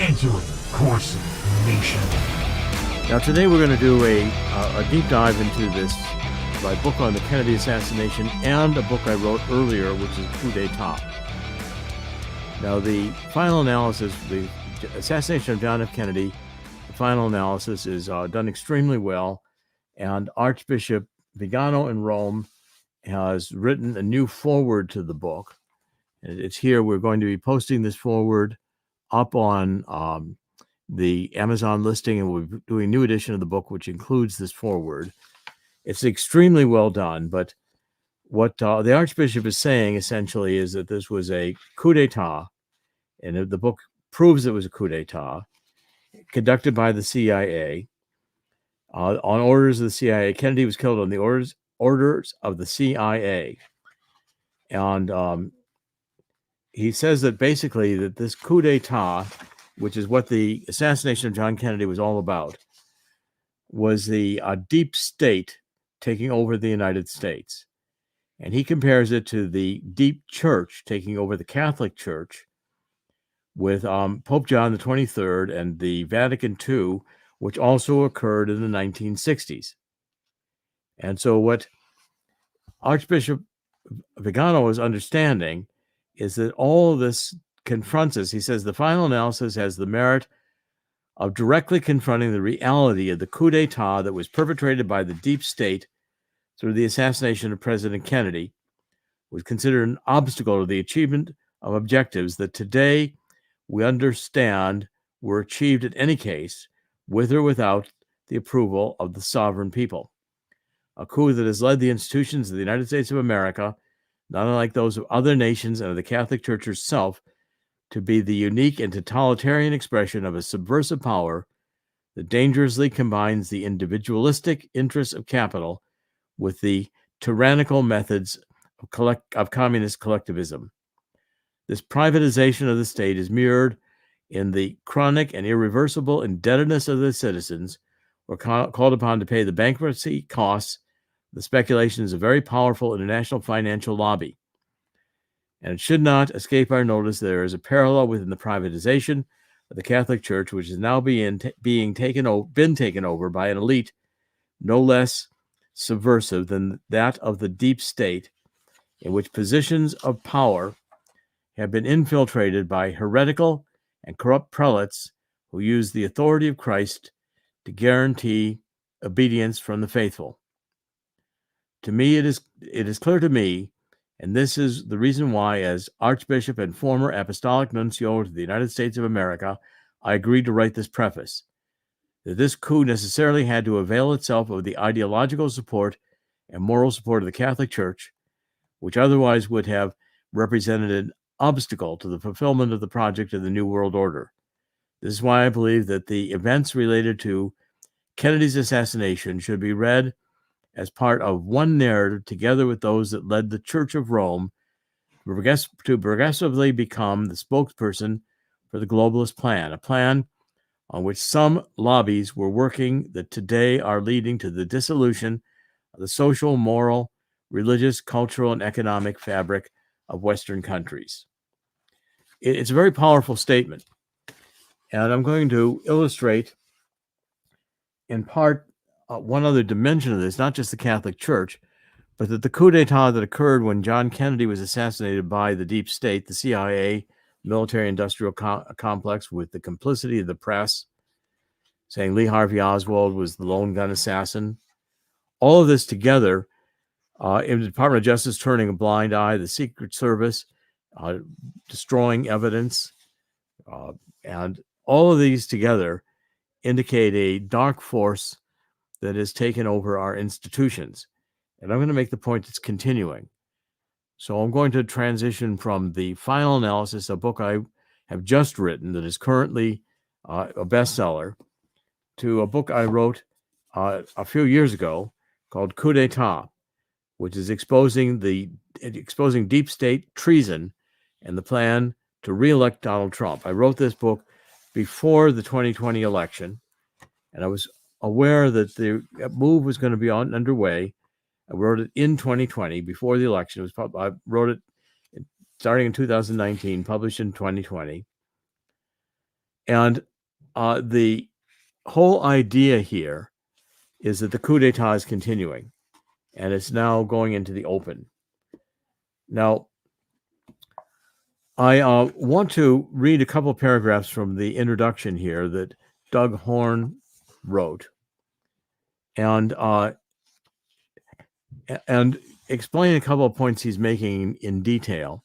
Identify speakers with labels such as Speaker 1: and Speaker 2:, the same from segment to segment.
Speaker 1: entering Corsi Nation.
Speaker 2: Now today we're going to do a deep dive into my book on the Kennedy assassination and a book I wrote earlier, which is Coup d'etat. Now the final analysis, the assassination of John F. Kennedy, the final analysis is done extremely well, and Archbishop Vigano in Rome has written a new foreword to the book. It's here. We're going to be posting this foreword up on the Amazon listing, and we'll be doing a new edition of the book, which includes this foreword. It's extremely well done, but what the Archbishop is saying essentially is that this was a coup d'etat, and the book proves it was a coup d'etat conducted by the CIA on orders of the CIA. Kennedy was killed on the orders of the CIA, and he says that basically that this coup d'etat, which is what the assassination of John Kennedy was all about, was the deep state taking over the United States. And he compares it to the deep church taking over the Catholic Church with Pope John the 23rd and the Vatican II, which also occurred in the 1960s. And so what Archbishop Vigano is understanding is that all of this confronts us. He says the final analysis has the merit of directly confronting the reality of the coup d'etat that was perpetrated by the deep state through the assassination of President Kennedy, was considered an obstacle to the achievement of objectives that today we understand were achieved in any case, with or without the approval of the sovereign people. A coup that has led the institutions of the United States of America, not unlike those of other nations and of the Catholic Church herself, to be the unique and totalitarian expression of a subversive power that dangerously combines the individualistic interests of capital with the tyrannical methods of communist collectivism. This privatization of the state is mirrored in the chronic and irreversible indebtedness of the citizens, who are called upon to pay the bankruptcy costs, the speculations of a very powerful international financial lobby. And it should not escape our notice there is a parallel within the privatization of the Catholic Church, which is now been taken over by an elite no less subversive than that of the deep state, in which positions of power have been infiltrated by heretical and corrupt prelates who use the authority of Christ to guarantee obedience from the faithful. To me, it is clear to me, and this is the reason why, as Archbishop and former Apostolic Nuncio to the United States of America, I agreed to write this preface, that this coup necessarily had to avail itself of the ideological support and moral support of the Catholic Church, which otherwise would have represented an obstacle to the fulfillment of the project of the New World Order. This is why I believe that the events related to Kennedy's assassination should be read as part of one narrative together with those that led the Church of Rome to progressively become the spokesperson for the globalist plan, a plan on which some lobbies were working that today are leading to the dissolution of the social, moral, religious, cultural, and economic fabric of Western countries. It's a very powerful statement, and I'm going to illustrate in part one other dimension of this, not just the Catholic Church, but that the coup d'etat that occurred when John Kennedy was assassinated by the deep state, the CIA, military-industrial complex, with the complicity of the press, saying Lee Harvey Oswald was the lone gun assassin. All of this together, in the Department of Justice turning a blind eye, the Secret Service destroying evidence, and all of these together indicate a dark force that has taken over our institutions. And I'm going to make the point it's continuing. So I'm going to transition from the final analysis, a book I have just written that is currently a bestseller, to a book I wrote a few years ago called Coup d'etat, which is exposing deep state treason and the plan to re-elect Donald Trump. I wrote this book before the 2020 election, and I was aware that the move was going to be underway. I wrote it in 2020, before the election. I wrote it starting in 2019, published in 2020. And the whole idea here is that the coup d'etat is continuing, and it's now going into the open. Now, I want to read a couple of paragraphs from the introduction here that Doug Horn wrote, and explain a couple of points he's making in detail.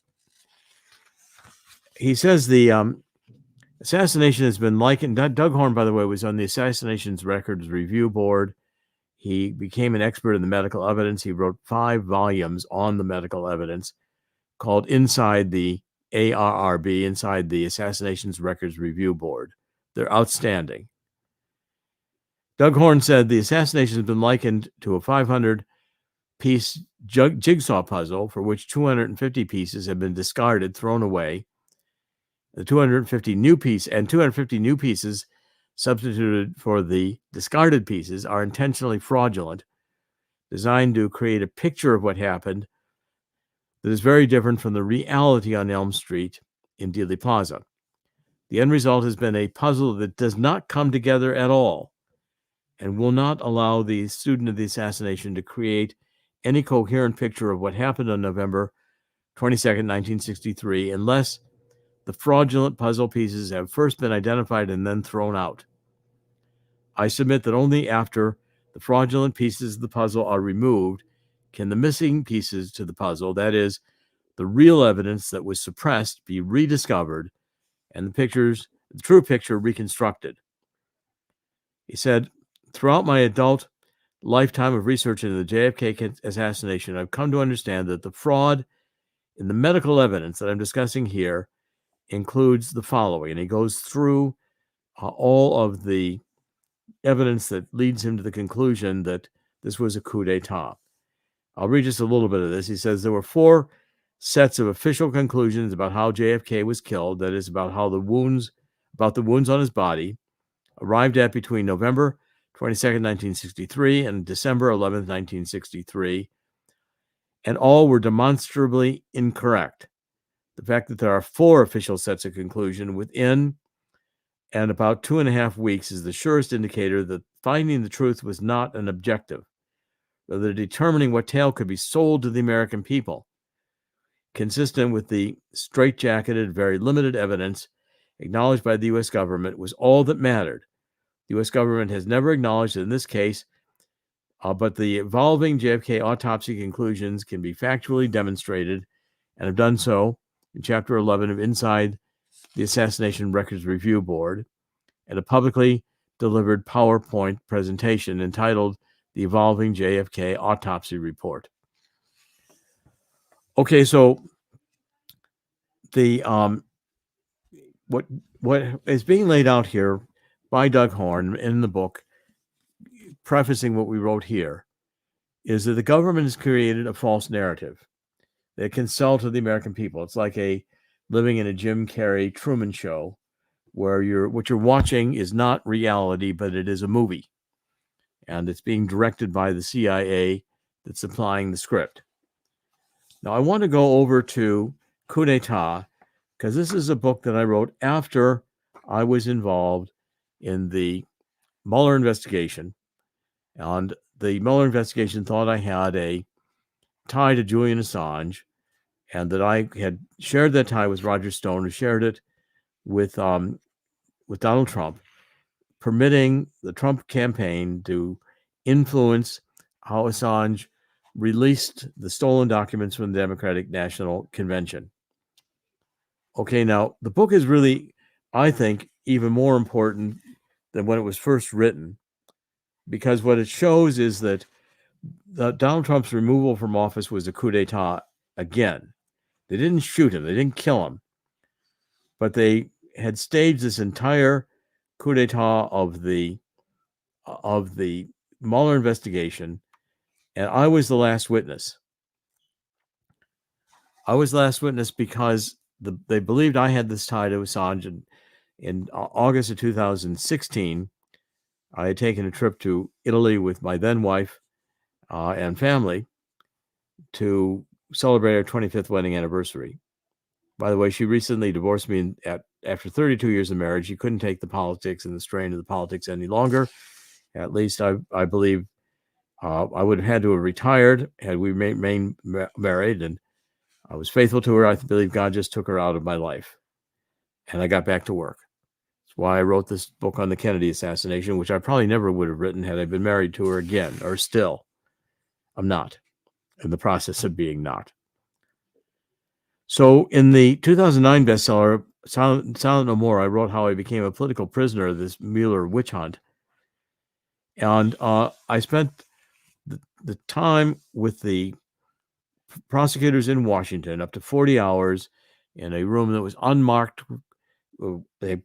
Speaker 2: He says the assassination has been likened. Doug Horn, by the way, was on the Assassinations Records Review Board. He became an expert in the medical evidence. He wrote 5 volumes on the medical evidence called Inside the ARRB, Inside the Assassinations Records Review Board. They're outstanding. Doug Horn said the assassination has been likened to a 500-piece jigsaw puzzle for which 250 pieces have been discarded, thrown away. The 250 new pieces substituted for the discarded pieces are intentionally fraudulent, designed to create a picture of what happened that is very different from the reality on Elm Street in Dealey Plaza. The end result has been a puzzle that does not come together at all and will not allow the student of the assassination to create any coherent picture of what happened on November 22nd, 1963, unless the fraudulent puzzle pieces have first been identified and then thrown out. I submit that only after the fraudulent pieces of the puzzle are removed can the missing pieces to the puzzle, that is, the real evidence that was suppressed, be rediscovered and the true picture reconstructed. He said, throughout my adult lifetime of research into the JFK assassination, I've come to understand that the fraud in the medical evidence that I'm discussing here includes the following, and he goes through all of the evidence that leads him to the conclusion that this was a coup d'etat. I'll read just a little bit of this. He says there were 4 sets of official conclusions about how JFK was killed, that is, about the wounds on his body, arrived at between November 22nd, 1963 and December 11th, 1963, and all were demonstrably incorrect. The fact that there are 4 official sets of conclusion within and about 2.5 weeks is the surest indicator that finding the truth was not an objective, rather determining what tale could be sold to the American people, consistent with the straitjacketed, very limited evidence acknowledged by the U.S. government, was all that mattered. The U.S. government has never acknowledged that in this case, but the evolving JFK autopsy conclusions can be factually demonstrated and have done so in Chapter 11 of Inside the Assassination Records Review Board, and a publicly delivered PowerPoint presentation entitled The Evolving JFK Autopsy Report. Okay, so the what is being laid out here by Doug Horn in the book, prefacing what we wrote here, is that the government has created a false narrative that can sell to the American people. It's like living in a Jim Carrey Truman Show, where what you're watching is not reality, but it is a movie, and it's being directed by the CIA that's supplying the script. Now, I want to go over to Coup d'etat, because this is a book that I wrote after I was involved in the Mueller investigation, and the Mueller investigation thought I had a tie to Julian Assange, and that I had shared that tie with Roger Stone, who shared it with Donald Trump, permitting the Trump campaign to influence how Assange released the stolen documents from the Democratic National Convention. Okay, now the book is really, I think, even more important than when it was first written, because what it shows is that Donald Trump's removal from office was a coup d'etat again. They didn't shoot him, they didn't kill him, but they had staged this entire coup d'etat of the Mueller investigation, and I was the last witness. I was the last witness because they believed I had this tie to Assange. In August of 2016, I had taken a trip to Italy with my then wife and family to celebrate our 25th wedding anniversary. By the way, she recently divorced me at after 32 years of marriage, he couldn't take the politics and the strain of the politics any longer. At least I believe I would have had to have retired had we remained married, and I was faithful to her. I believe God just took her out of my life, and I got back to work. That's why I wrote this book on the Kennedy assassination, which I probably never would have written had I been married to her again, or still. I'm not, in the process of being not. So in the 2009 bestseller, Silent No More, I wrote how I became a political prisoner of this Mueller witch hunt. And I spent the time with the prosecutors in Washington, up to 40 hours in a room that was unmarked. The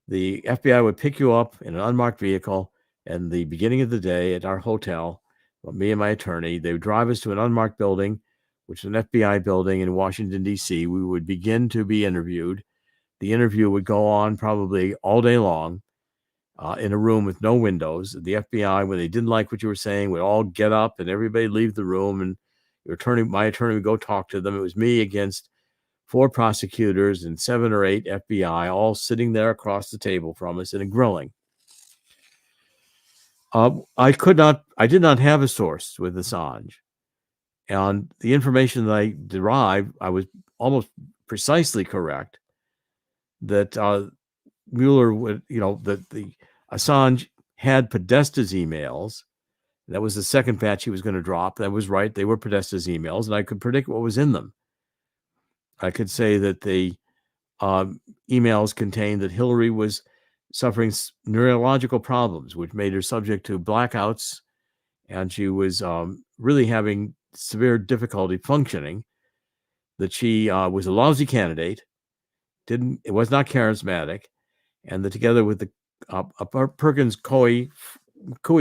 Speaker 2: FBI would pick you up in an unmarked vehicle at the beginning of the day at our hotel, me and my attorney. They would drive us to an unmarked building, which is an FBI building in Washington, D.C. We would begin to be interviewed. The interview would go on probably all day long in a room with no windows. The FBI, when they didn't like what you were saying, would all get up and everybody leave the room, and my attorney would go talk to them. It was me against 4 prosecutors and 7 or 8 FBI, all sitting there across the table from us in a grilling. I did not have a source with Assange. And the information that I derived, I was almost precisely correct that Mueller would, that the Assange had Podesta's emails. That was the second batch he was going to drop. That was right. They were Podesta's emails, and I could predict what was in them. I could say that the emails contained that Hillary was suffering neurological problems, which made her subject to blackouts, and she was really having severe difficulty functioning, that she was a lousy candidate, it was not charismatic, and that together with the Perkins Coie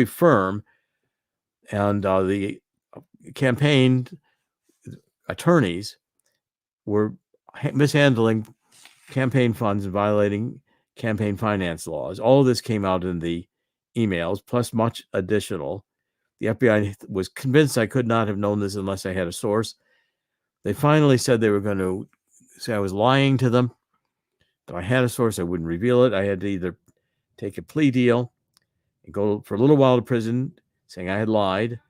Speaker 2: firm and the campaign attorneys were mishandling campaign funds and violating campaign finance laws. All of this came out in the emails, plus much additional. The FBI was convinced I could not have known this unless I had a source. They finally said they were going to say I was lying to them. If I had a source, I wouldn't reveal it. I had to either take a plea deal and go for a little while to prison saying I had lied,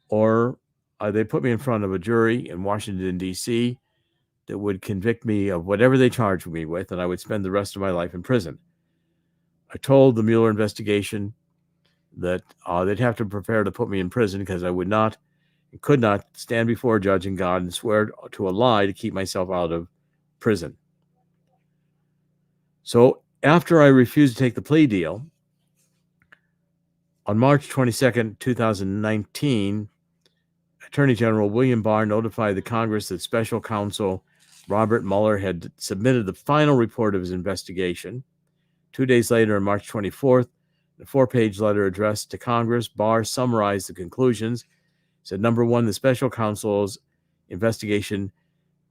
Speaker 2: or they put me in front of a jury in Washington, D.C. that would convict me of whatever they charged me with, and I would spend the rest of my life in prison. I told the Mueller investigation that they'd have to prepare to put me in prison because I could not stand before a judge and God and swear to a lie to keep myself out of prison. So after I refused to take the plea deal, on March 22nd, 2019, Attorney General William Barr notified the Congress that Special Counsel Robert Mueller had submitted the final report of his investigation. 2 days later, on March 24th, in a 4-page letter addressed to Congress, Barr summarized the conclusions. He said, number one, the Special Counsel's investigation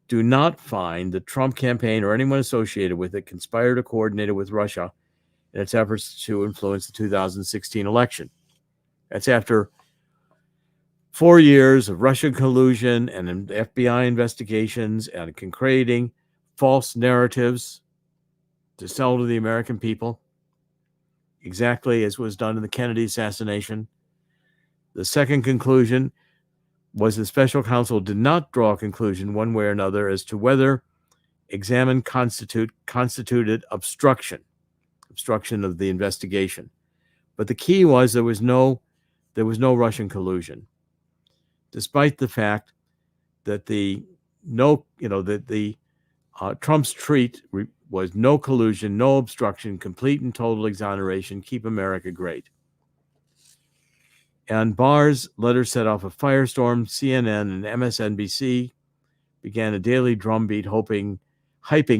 Speaker 2: do not find the Trump campaign or anyone associated with it conspired or coordinated with Russia in its efforts to influence the 2016 election. That's after 4 years of Russian collusion and FBI investigations and creating false narratives to sell to the American people, exactly as was done in the Kennedy assassination. The second conclusion was the special counsel did not draw a conclusion one way or another as to whether examined constituted obstruction of the investigation. But the key was there was no Russian collusion, despite the fact that Trump's treat was no collusion, no obstruction, complete and total exoneration, keep America great. And Barr's letter set off a firestorm. CNN and MSNBC began a daily drumbeat, hyping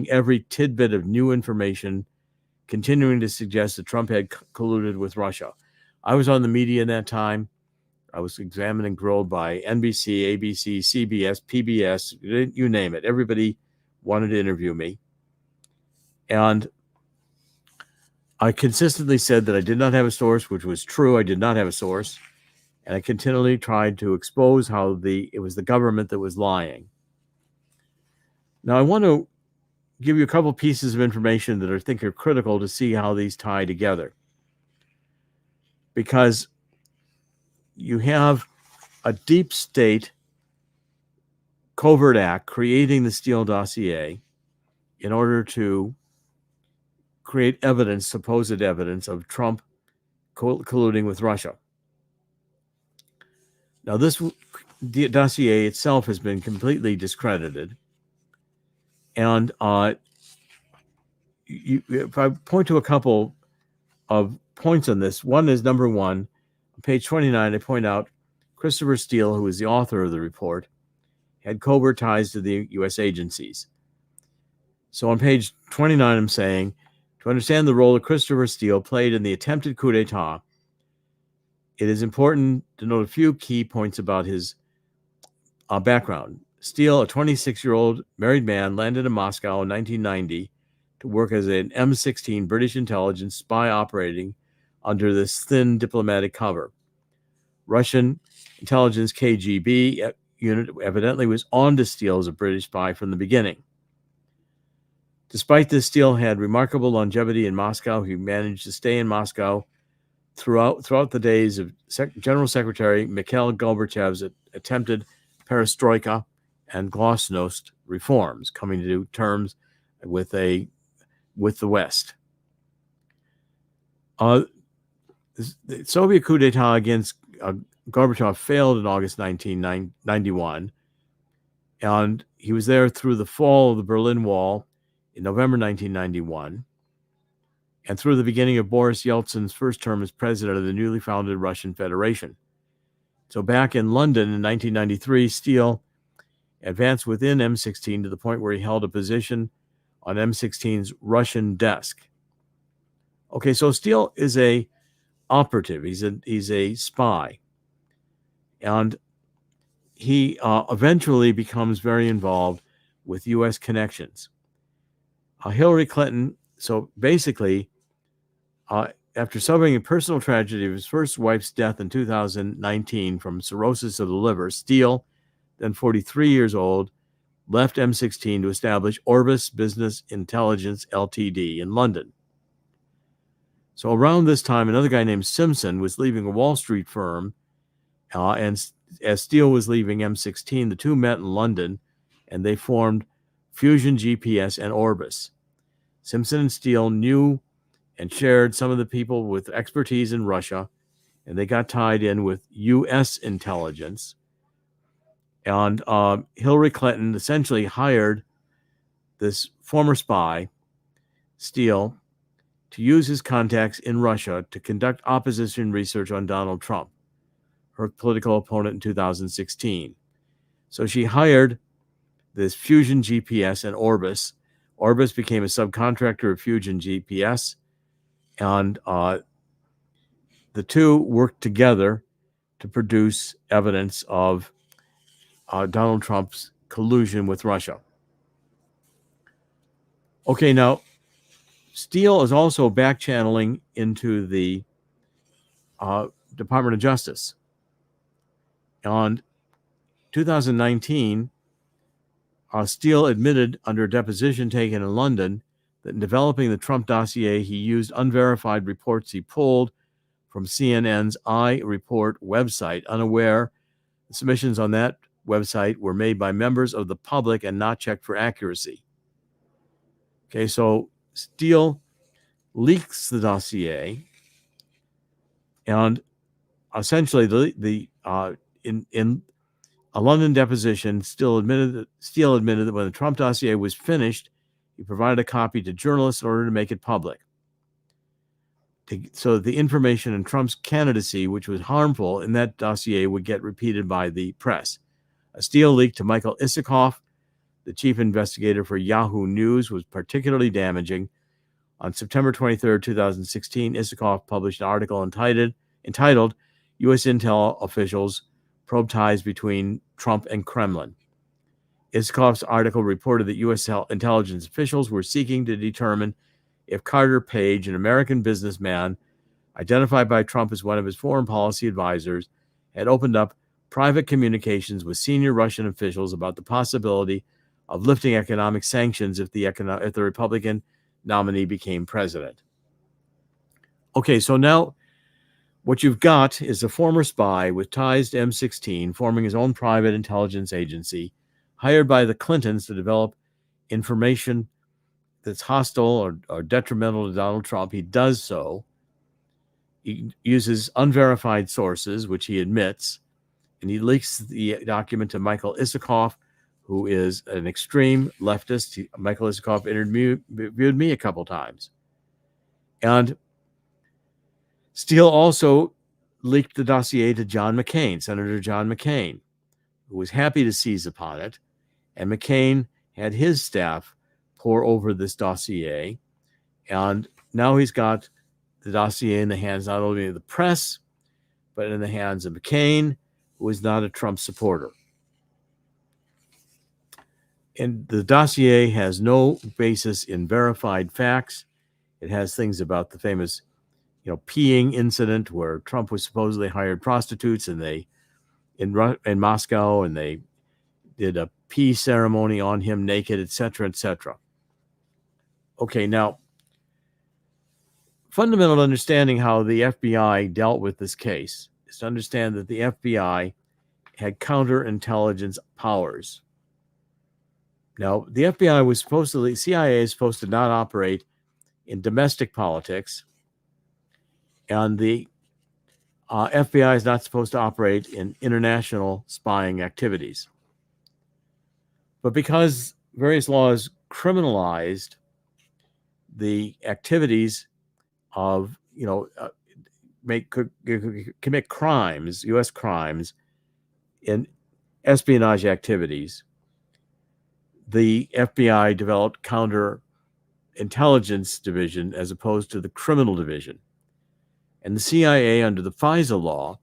Speaker 2: every tidbit of new information, continuing to suggest that Trump had colluded with Russia. I was on the media in that time. I was examined and grilled by NBC, ABC, CBS, PBS, you name it. Everybody wanted to interview me. And I consistently said that I did not have a source, which was true. I did not have a source. And I continually tried to expose how it was the government that was lying. Now, I want to give you a couple pieces of information that I think are critical to see how these tie together. Because you have a deep state covert act creating the Steele Dossier in order to create evidence, supposed evidence, of Trump colluding with Russia. Now, this dossier itself has been completely discredited. And if I point to a couple of points on this, one is number one, on page 29, I point out Christopher Steele, who is the author of the report, had covert ties to the U.S. agencies. So on page 29, I'm saying, to understand the role that Christopher Steele played in the attempted coup d'etat, it is important to note a few key points about his background. Steele, a 26-year-old married man, landed in Moscow in 1990 to work as an M16 British intelligence spy operating under this thin diplomatic cover. Russian intelligence KGB unit evidently was on to Steele as a British spy from the beginning. Despite this, Steele had remarkable longevity in Moscow. He managed to stay in Moscow throughout the days of General Secretary Mikhail Gorbachev's attempted perestroika and glasnost reforms, coming to terms with the West. The Soviet coup d'etat against Gorbachev failed in August 1991, and he was there through the fall of the Berlin Wall in November 1991, and through the beginning of Boris Yeltsin's first term as president of the newly founded Russian Federation. So back in London in 1993, Steele advanced within M16 to the point where he held a position on M16's Russian desk. Okay, so Steele is a operative. He's a spy. And he eventually becomes very involved with U.S. connections. Hillary Clinton, so basically, after suffering a personal tragedy of his first wife's death in 2019 from cirrhosis of the liver, Steele, then 43 years old, left M16 to establish Orbis Business Intelligence Ltd. in London. So around this time, another guy named Simpson was leaving a Wall Street firm, and as Steele was leaving M16, the two met in London, and they formed Fusion GPS and Orbis. Simpson and Steele knew and shared some of the people with expertise in Russia, and they got tied in with U.S. intelligence. And Hillary Clinton essentially hired this former spy, Steele, to use his contacts in Russia to conduct opposition research on Donald Trump, her political opponent in 2016. So she hired this Fusion GPS and Orbis. Orbis became a subcontractor of Fusion GPS, and the two worked together to produce evidence of Donald Trump's collusion with Russia. Okay, now, Steele is also back-channeling into the Department of Justice. In 2019, Steele admitted under a deposition taken in London that in developing the Trump dossier, he used unverified reports he pulled from CNN's iReport website, unaware the submissions on that website were made by members of the public and not checked for accuracy. Okay, so Steele leaks the dossier, and essentially in a London deposition, Steele admitted that when the Trump dossier was finished, he provided a copy to journalists in order to make it public, so that the information in Trump's candidacy, which was harmful in that dossier, would get repeated by the press. A Steele leak to Michael Isikoff, the chief investigator for Yahoo News, was particularly damaging. On September 23, 2016, Isikoff published an article entitled U.S. Intel Officials Probe Ties Between Trump and Kremlin. Isikoff's article reported that U.S. intelligence officials were seeking to determine if Carter Page, an American businessman identified by Trump as one of his foreign policy advisors, had opened up private communications with senior Russian officials about the possibility of lifting economic sanctions if the Republican nominee became president. Okay, so now what you've got is a former spy with ties to M16 forming his own private intelligence agency, hired by the Clintons to develop information that's hostile or detrimental to Donald Trump. He does so. He uses unverified sources, which he admits, and he leaks the document to Michael Isikoff, who is an extreme leftist. Michael Isikoff interviewed me a couple times. And Steele also leaked the dossier to John McCain, Senator John McCain, who was happy to seize upon it. And McCain had his staff pour over this dossier. And now he's got the dossier in the hands not only of the press, but in the hands of McCain, who is not a Trump supporter. And the dossier has no basis in verified facts. It has things about the famous, peeing incident where Trump was supposedly hired prostitutes and they in Moscow, and they did a pee ceremony on him naked, etc., etc. Okay, now, fundamental understanding how the FBI dealt with this case is to understand that the FBI had counterintelligence powers. Now, the FBI was CIA is supposed to not operate in domestic politics, and the FBI is not supposed to operate in international spying activities. But because various laws criminalized the activities of, commit crimes, U.S. crimes in espionage activities, the FBI developed counterintelligence division as opposed to the criminal division. And the CIA, under the FISA law,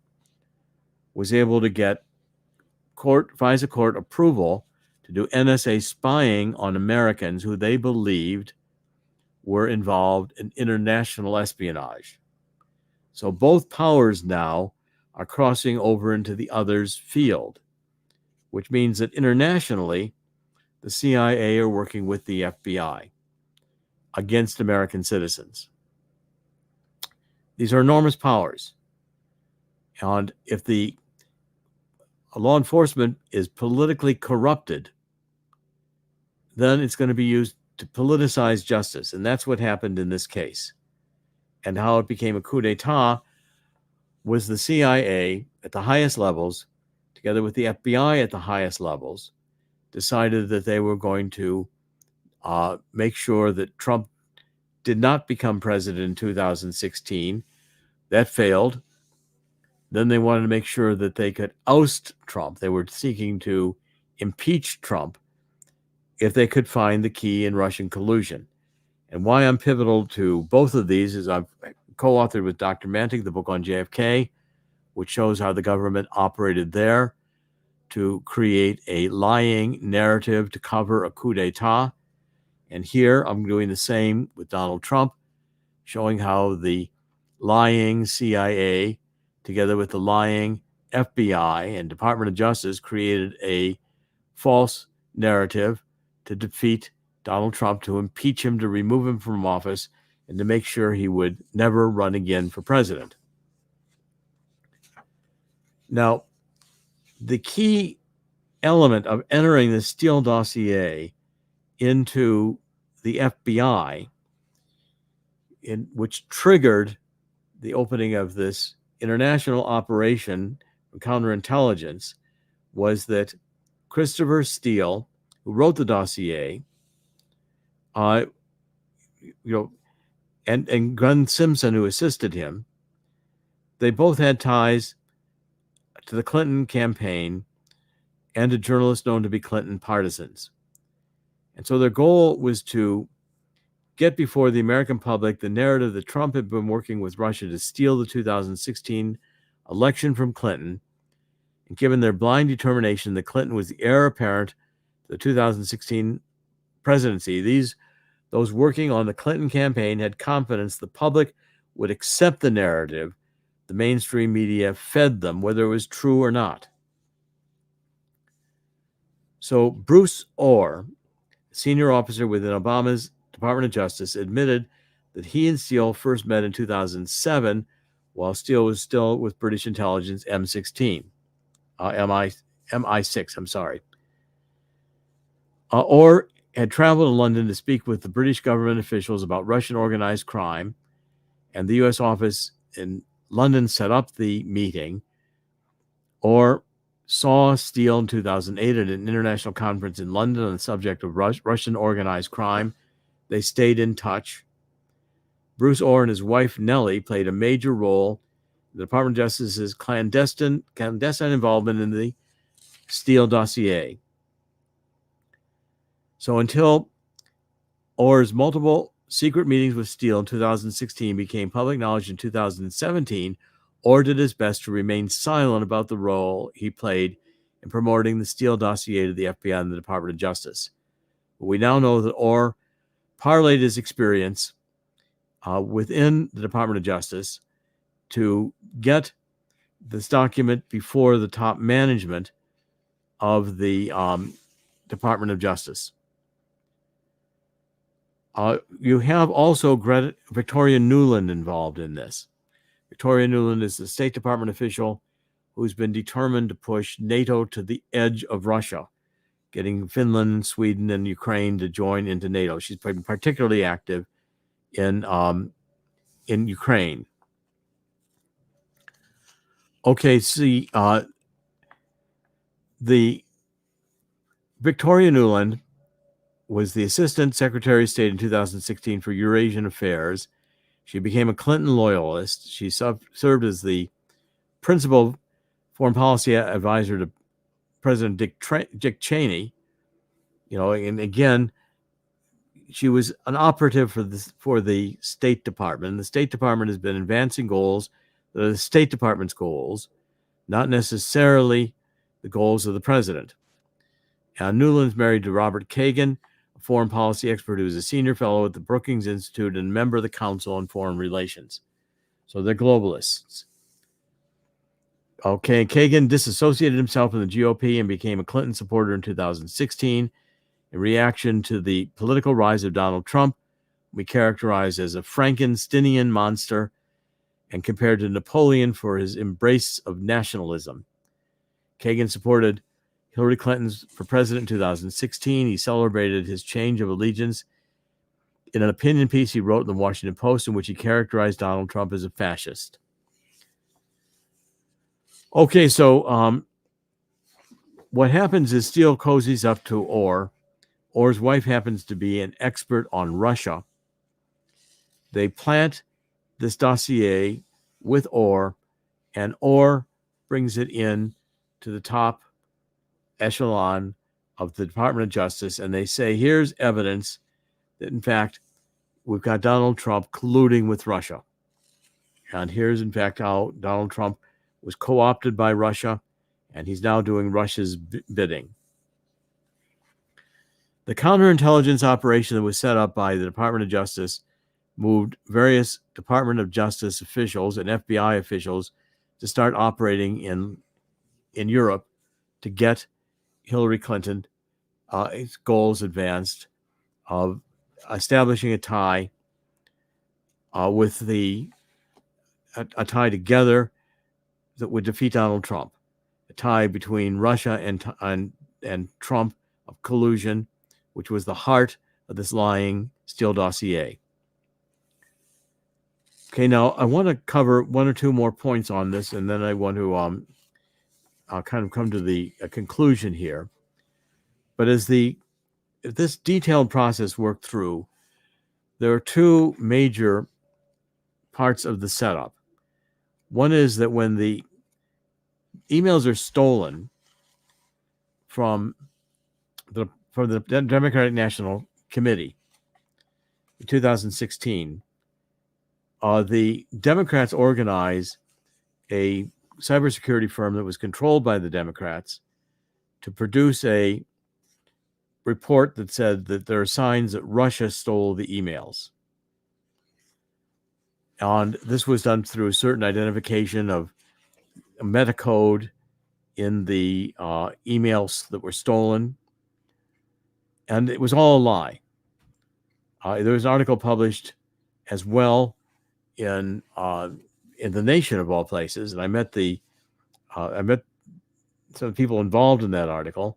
Speaker 2: was able to get FISA court approval to do NSA spying on Americans who they believed were involved in international espionage. So both powers now are crossing over into the other's field, which means that internationally, the CIA are working with the FBI against American citizens. These are enormous powers. And if the law enforcement is politically corrupted, then it's going to be used to politicize justice. And that's what happened in this case. And how it became a coup d'etat was the CIA at the highest levels, together with the FBI at the highest levels, decided that they were going to make sure that Trump did not become president in 2016. That failed. Then they wanted to make sure that they could oust Trump. They were seeking to impeach Trump if they could find the key in Russian collusion. And why I'm pivotal to both of these is I've co-authored with Dr. Mantic the book on JFK, which shows how the government operated there to create a lying narrative to cover a coup d'etat. And here I'm doing the same with Donald Trump, showing how the lying CIA, together with the lying FBI and Department of Justice, created a false narrative to defeat Donald Trump, to impeach him, to remove him from office, and to make sure he would never run again for president. Now, the key element of entering the Steele dossier into the FBI, which triggered the opening of this international operation for counterintelligence, was that Christopher Steele, who wrote the dossier, and Glenn Simpson, who assisted him, they both had ties to the Clinton campaign and to journalists known to be Clinton partisans. And so their goal was to get before the American public the narrative that Trump had been working with Russia to steal the 2016 election from Clinton, and given their blind determination that Clinton was the heir apparent to the 2016 presidency, those working on the Clinton campaign had confidence the public would accept the narrative the mainstream media fed them, whether it was true or not. So Bruce Orr, senior officer within Obama's Department of Justice, admitted that he and Steele first met in 2007 while Steele was still with British intelligence MI6, I'm sorry. Orr had traveled to London to speak with the British government officials about Russian organized crime, and the U.S. office in London set up the meeting. Orr saw Steele in 2008 at an international conference in London on the subject of Russian organized crime. They stayed in touch. Bruce Orr and his wife Nellie played a major role in the Department of Justice's clandestine involvement in the Steele Dossier. So until Orr's multiple secret meetings with Steele in 2016 became public knowledge in 2017, Orr did his best to remain silent about the role he played in promoting the Steele Dossier to the FBI and the Department of Justice. But we now know that Orr parlayed his experience within the Department of Justice to get this document before the top management of the Department of Justice. You have also Victoria Nuland involved in this. Victoria Nuland is the State Department official who's been determined to push NATO to the edge of Russia, getting Finland, Sweden, and Ukraine to join into NATO. She's been particularly active in Ukraine. Okay, see, the Victoria Nuland was the Assistant Secretary of State in 2016 for Eurasian Affairs. She became a Clinton loyalist. She served as the principal foreign policy advisor to President Dick Cheney. And again, she was an operative for the State Department. The State Department has been advancing goals that are the State Department's goals, not necessarily the goals of the president. Nuland's married to Robert Kagan, a foreign policy expert who is a senior fellow at the Brookings Institute and member of the Council on Foreign Relations. So they're globalists. Okay, Kagan disassociated himself from the GOP and became a Clinton supporter in 2016 in reaction to the political rise of Donald Trump, we characterize as a Frankensteinian monster and compared to Napoleon for his embrace of nationalism. Kagan supported Hillary Clinton for president in 2016. He celebrated his change of allegiance in an opinion piece he wrote in the Washington Post in which he characterized Donald Trump as a fascist. Okay, so what happens is Steele cozies up to Orr. Orr's wife happens to be an expert on Russia. They plant this dossier with Orr, and Orr brings it in to the top echelon of the Department of Justice, and they say, here's evidence that, in fact, we've got Donald Trump colluding with Russia. And here's, in fact, how Donald Trump was co-opted by Russia, and he's now doing Russia's bidding. The counterintelligence operation that was set up by the Department of Justice moved various Department of Justice officials and FBI officials to start operating in Europe to get Hillary Clinton its goals advanced of establishing a tie with a tie together that would defeat Donald Trump, a tie between Russia and Trump of collusion, which was the heart of this lying Steele dossier. Okay, now I want to cover one or two more points on this, and then I want to kind of come to the conclusion here. But if this detailed process worked through, there are two major parts of the setup. One is that when the emails are stolen from the Democratic National Committee in 2016, the Democrats organized a cybersecurity firm that was controlled by the Democrats to produce a report that said that there are signs that Russia stole the emails. And this was done through a certain identification of a metacode in the emails that were stolen. And it was all a lie. There was an article published as well in the Nation of all places, and I met some people involved in that article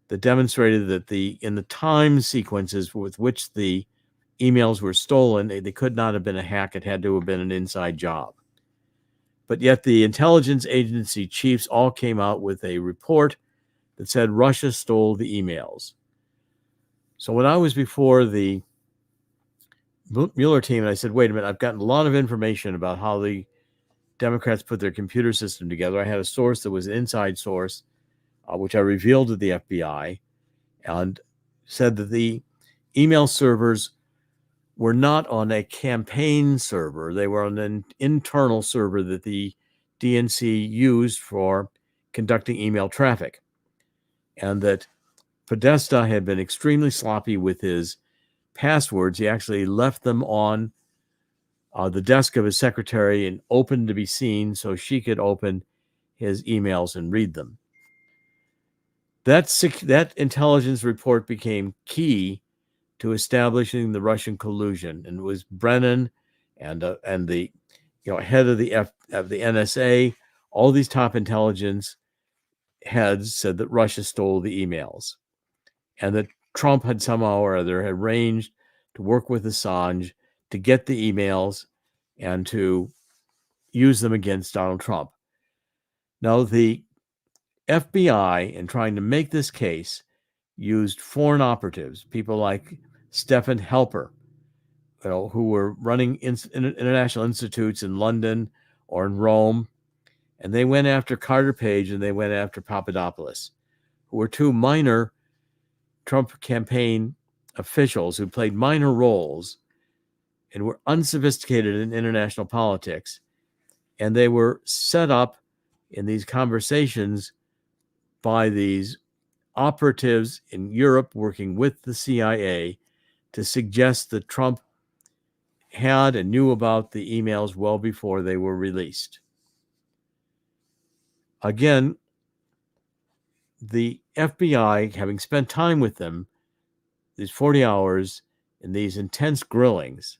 Speaker 2: that demonstrated that in the time sequences with which the emails were stolen, they could not have been a hack. It had to have been an inside job. But yet the intelligence agency chiefs all came out with a report that said Russia stole the emails. So when I was before the Mueller team, and I said, wait a minute, I've gotten a lot of information about how the Democrats put their computer system together. I had a source that was an inside source, which I revealed to the FBI, and said that the email servers were not on a campaign server. They were on an internal server that the DNC used for conducting email traffic, and that Podesta had been extremely sloppy with his passwords. He actually left them on the desk of his secretary and open to be seen so she could open his emails and read them. That intelligence report became key to establishing the Russian collusion, and it was Brennan and the head of the NSA. All these top intelligence heads said that Russia stole the emails, and that Trump had somehow or other arranged to work with Assange to get the emails and to use them against Donald Trump. Now, the FBI, in trying to make this case, used foreign operatives, people like Stephen Helper, who were running international institutes in London or in Rome, and they went after Carter Page and they went after Papadopoulos, who were two minor Trump campaign officials who played minor roles and were unsophisticated in international politics. And they were set up in these conversations by these operatives in Europe working with the CIA to suggest that Trump had and knew about the emails well before they were released. Again, the FBI, having spent time with them, these 40 hours in these intense grillings,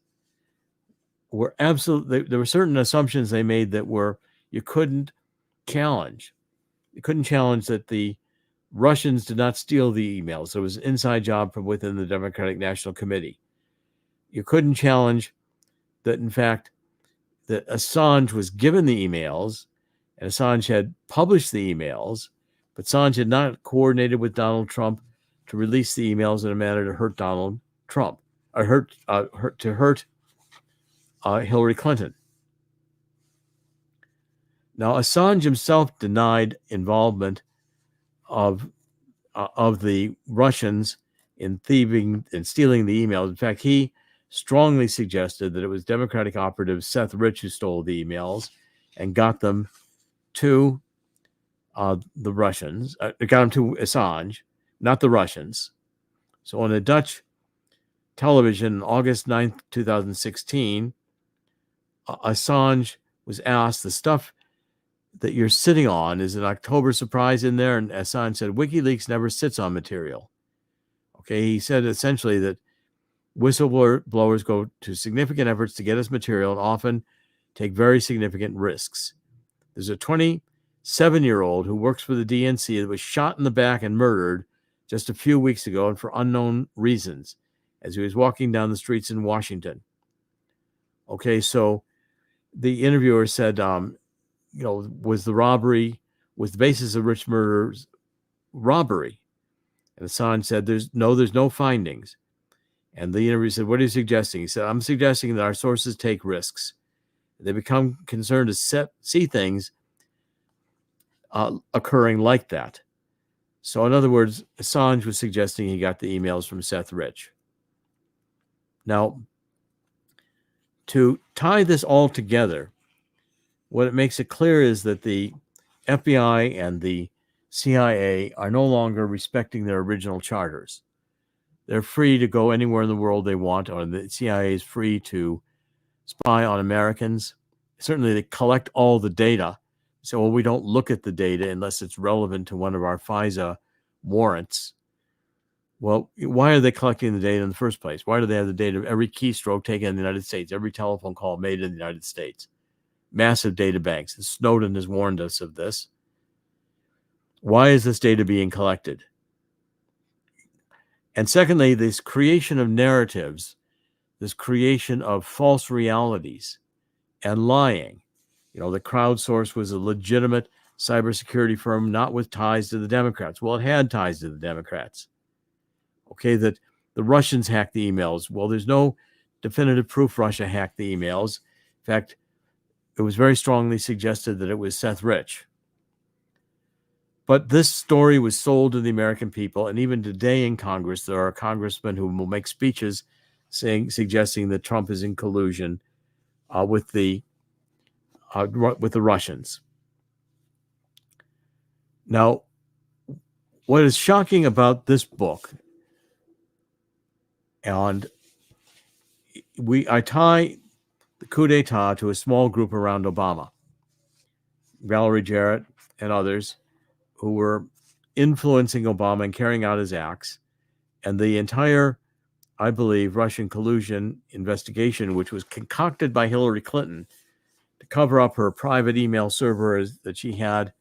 Speaker 2: were absolutely, there were certain assumptions they made that you couldn't challenge. You couldn't challenge that the Russians did not steal the emails. There was an inside job from within the Democratic National Committee. You couldn't challenge that, in fact, that Assange was given the emails and Assange had published the emails, but Assange had not coordinated with Donald Trump to release the emails in a manner to hurt Donald Trump, or hurt Hillary Clinton. Now, Assange himself denied involvement of the Russians in thieving and stealing the emails. In fact, he strongly suggested that it was Democratic operative Seth Rich who stole the emails and got them to the Russians, got them to Assange, not the Russians. So on a Dutch television, August 9th, 2016, Assange was asked, the stuff that you're sitting on is an October surprise in there? And Assange said, WikiLeaks never sits on material. Okay, he said essentially that whistleblowers go to significant efforts to get us material and often take very significant risks. There's a 27-year-old who works for the DNC that was shot in the back and murdered just a few weeks ago and for unknown reasons as he was walking down the streets in Washington. Okay, so the interviewer said, was the basis of Rich murder's robbery? And Assange said, there's no findings. And the interviewer said, what are you suggesting? He said, I'm suggesting that our sources take risks. They become concerned to see things occurring like that. So in other words, Assange was suggesting he got the emails from Seth Rich. Now, to tie this all together, what it makes it clear is that the FBI and the CIA are no longer respecting their original charters. They're free to go anywhere in the world they want, or the CIA is free to spy on Americans. Certainly, they collect all the data. So, we don't look at the data unless it's relevant to one of our FISA warrants. Well, why are they collecting the data in the first place? Why do they have the data of every keystroke taken in the United States, every telephone call made in the United States? Massive data banks. And Snowden has warned us of this. Why is this data being collected? And secondly, this creation of narratives, this creation of false realities and lying. The crowdsource was a legitimate cybersecurity firm, not with ties to the Democrats. Well, it had ties to the Democrats. Okay, that the Russians hacked the emails. Well, there's no definitive proof Russia hacked the emails. In fact, it was very strongly suggested that it was Seth Rich. But this story was sold to the American people, and even today in Congress, there are congressmen who will make speeches suggesting that Trump is in collusion with the Russians. Now, what is shocking about this book, and I tie the coup d'etat to a small group around Obama, Valerie Jarrett and others, who were influencing Obama and carrying out his acts, and the entire, I believe, Russian collusion investigation, which was concocted by Hillary Clinton to cover up her private email server that she had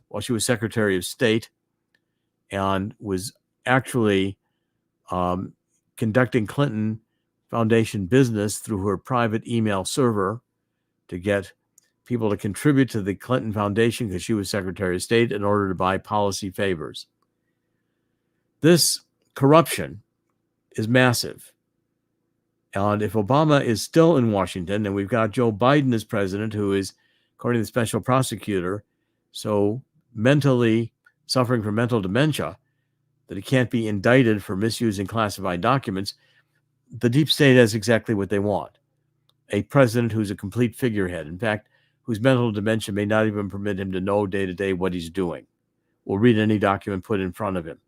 Speaker 2: while she was Secretary of State, and was actually conducting Clinton Foundation business through her private email server to get people to contribute to the Clinton Foundation because she was Secretary of State in order to buy policy favors. This corruption is massive. And if Obama is still in Washington, and we've got Joe Biden as president, who is, according to the special prosecutor, so mentally suffering from mental dementia that he can't be indicted for misusing classified documents, the deep state has exactly what they want. A president who's a complete figurehead, in fact, whose mental dementia may not even permit him to know day to day what he's doing, will read any document put in front of him.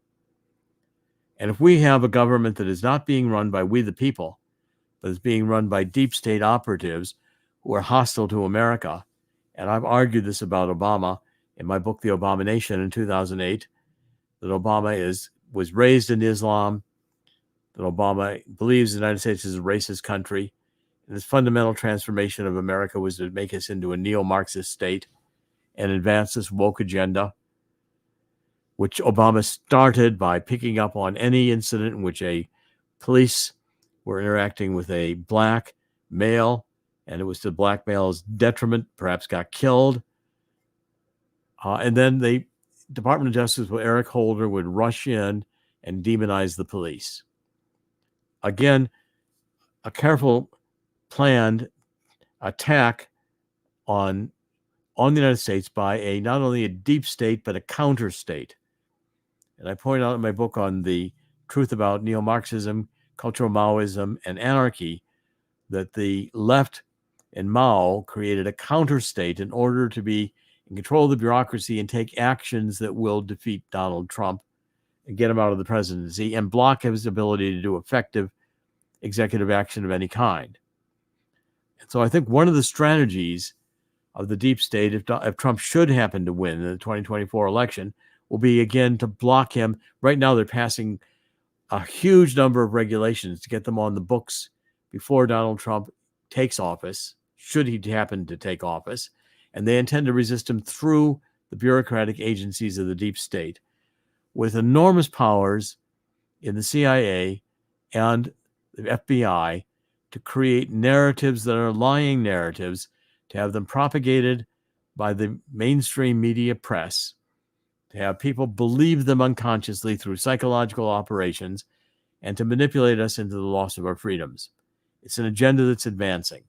Speaker 2: And if we have a government that is not being run by we the people, but is being run by deep state operatives who are hostile to America, and I've argued this about Obama in my book, The Obama Nation, in 2008, that Obama was raised in Islam, that Obama believes the United States is a racist country, and this fundamental transformation of America was to make us into a neo-Marxist state and advance this woke agenda, which Obama started by picking up on any incident in which a police were interacting with a black male, and it was to the black male's detriment, perhaps got killed. And then the Department of Justice with Eric Holder would rush in and demonize the police. Again, a careful, planned attack on the United States by not only a deep state, but a counter state. And I point out in my book on the truth about neo-Marxism, cultural Maoism, and anarchy, that the left and Mao created a counter state in order to be in control of the bureaucracy and take actions that will defeat Donald Trump and get him out of the presidency and block his ability to do effective executive action of any kind. And so I think one of the strategies of the deep state, if Trump should happen to win in the 2024 election, will be, again, to block him. Right now, they're passing a huge number of regulations to get them on the books before Donald Trump takes office, should he happen to take office. And they intend to resist him through the bureaucratic agencies of the deep state with enormous powers in the CIA and the FBI to create narratives that are lying narratives, to have them propagated by the mainstream media press, to have people believe them unconsciously through psychological operations, and to manipulate us into the loss of our freedoms. It's an agenda that's advancing.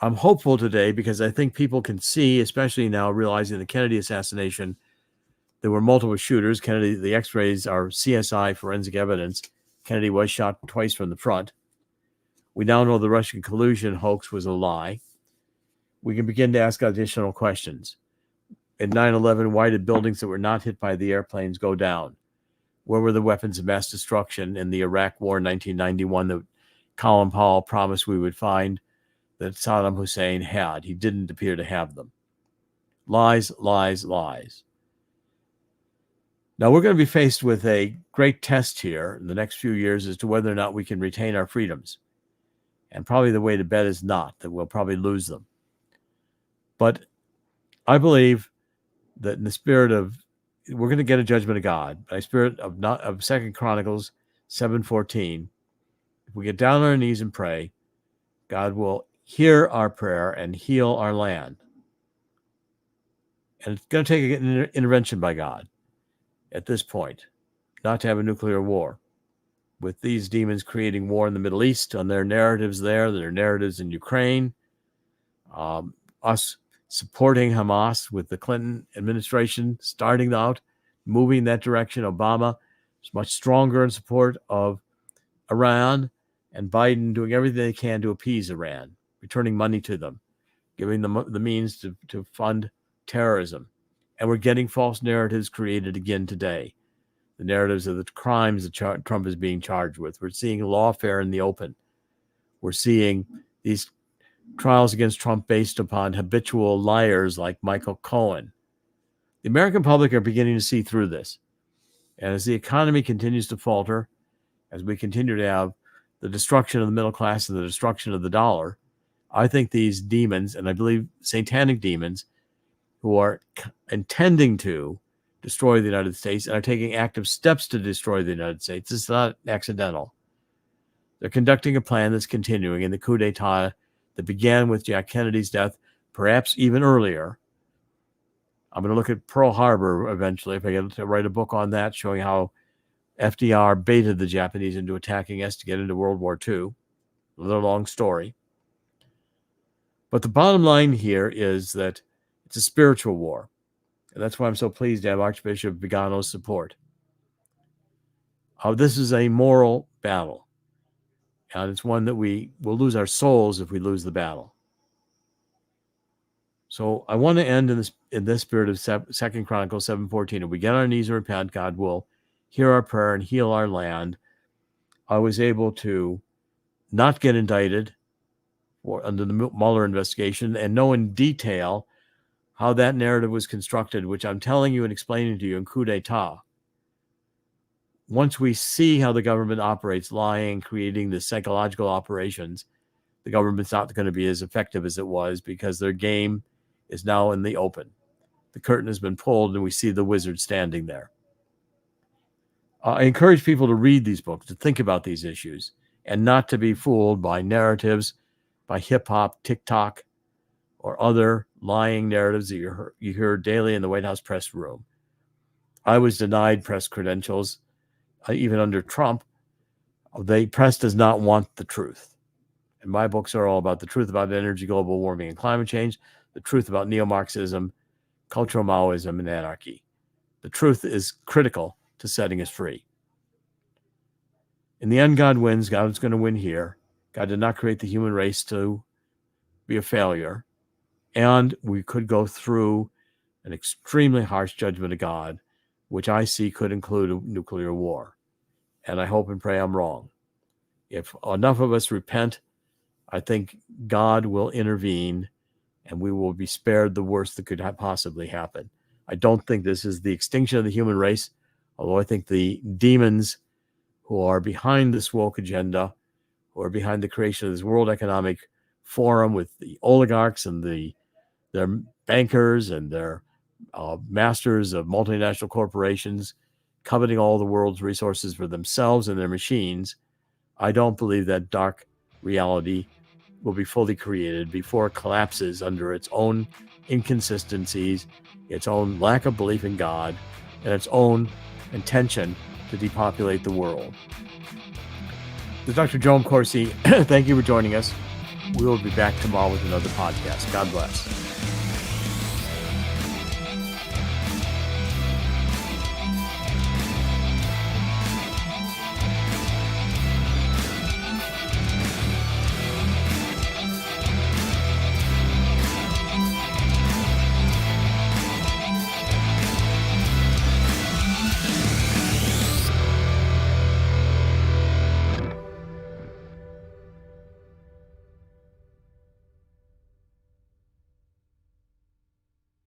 Speaker 2: I'm hopeful today because I think people can see, especially now realizing the Kennedy assassination, there were multiple shooters. Kennedy, the x-rays are CSI forensic evidence. Kennedy was shot twice from the front. We now know the Russian collusion hoax was a lie. We can begin to ask additional questions. In 9/11, why did buildings that were not hit by the airplanes go down? Where were the weapons of mass destruction in the Iraq War in 1991 that Colin Powell promised we would find that Saddam Hussein had? He didn't appear to have them. Lies, lies, lies. Now, we're going to be faced with a great test here in the next few years as to whether or not we can retain our freedoms. And probably the way to bet is not, that we'll probably lose them. But I believe that in the spirit of, we're going to get a judgment of God, by spirit of 2 Chronicles 7:14, if we get down on our knees and pray, God will hear our prayer and heal our land. And it's going to take an intervention by God at this point, not to have a nuclear war. With these demons creating war in the Middle East on their narratives there, their narratives in Ukraine, us supporting Hamas with the Clinton administration starting out, moving in that direction. Obama is much stronger in support of Iran, and Biden doing everything they can to appease Iran, returning money to them, giving them the means to fund terrorism. And we're getting false narratives created again today. The narratives of the crimes that Trump is being charged with. We're seeing lawfare in the open. We're seeing these trials against Trump based upon habitual liars like Michael Cohen. The American public are beginning to see through this. And as the economy continues to falter, as we continue to have the destruction of the middle class and the destruction of the dollar, I think these demons, and I believe satanic demons, who are intending to destroy the United States and are taking active steps to destroy the United States. It's not accidental. They're conducting a plan that's continuing in the coup d'etat that began with Jack Kennedy's death, perhaps even earlier. I'm going to look at Pearl Harbor eventually, if I get to write a book on that, showing how FDR baited the Japanese into attacking us to get into World War II. Another long story. But the bottom line here is that it's a spiritual war. And that's why I'm so pleased to have Archbishop Vigano's support. This is a moral battle. And it's one that we will lose our souls if we lose the battle. So I want to end in this spirit of 2 Chronicles 7:14. If we get on our knees and repent, God will hear our prayer and heal our land. I was able to not get indicted under the Mueller investigation and know in detail how that narrative was constructed, which I'm telling you and explaining to you in coup d'etat. Once we see how the government operates, lying, creating the psychological operations, the government's not going to be as effective as it was because their game is now in the open. The curtain has been pulled and we see the wizard standing there. I encourage people to read these books, to think about these issues, and not to be fooled by narratives, by hip-hop, TikTok, or other lying narratives that you hear daily in the White House press room. I was denied press credentials, even under Trump. The press does not want the truth. And my books are all about the truth about energy, global warming, and climate change, the truth about neo-Marxism, cultural Maoism, and anarchy. The truth is critical to setting us free. In the end, God wins. God is going to win here. God did not create the human race to be a failure. And we could go through an extremely harsh judgment of God, which I see could include a nuclear war. And I hope and pray I'm wrong. If enough of us repent, I think God will intervene and we will be spared the worst that could possibly happen. I don't think this is the extinction of the human race, although I think the demons who are behind this woke agenda, who are behind the creation of this World Economic Forum with the oligarchs and their bankers and their masters of multinational corporations coveting all the world's resources for themselves and their machines, I don't believe that dark reality will be fully created before it collapses under its own inconsistencies, its own lack of belief in God, and its own intention to depopulate the world. This is Dr. Jerome Corsi. Thank you for joining us. We will be back tomorrow with another podcast. God bless.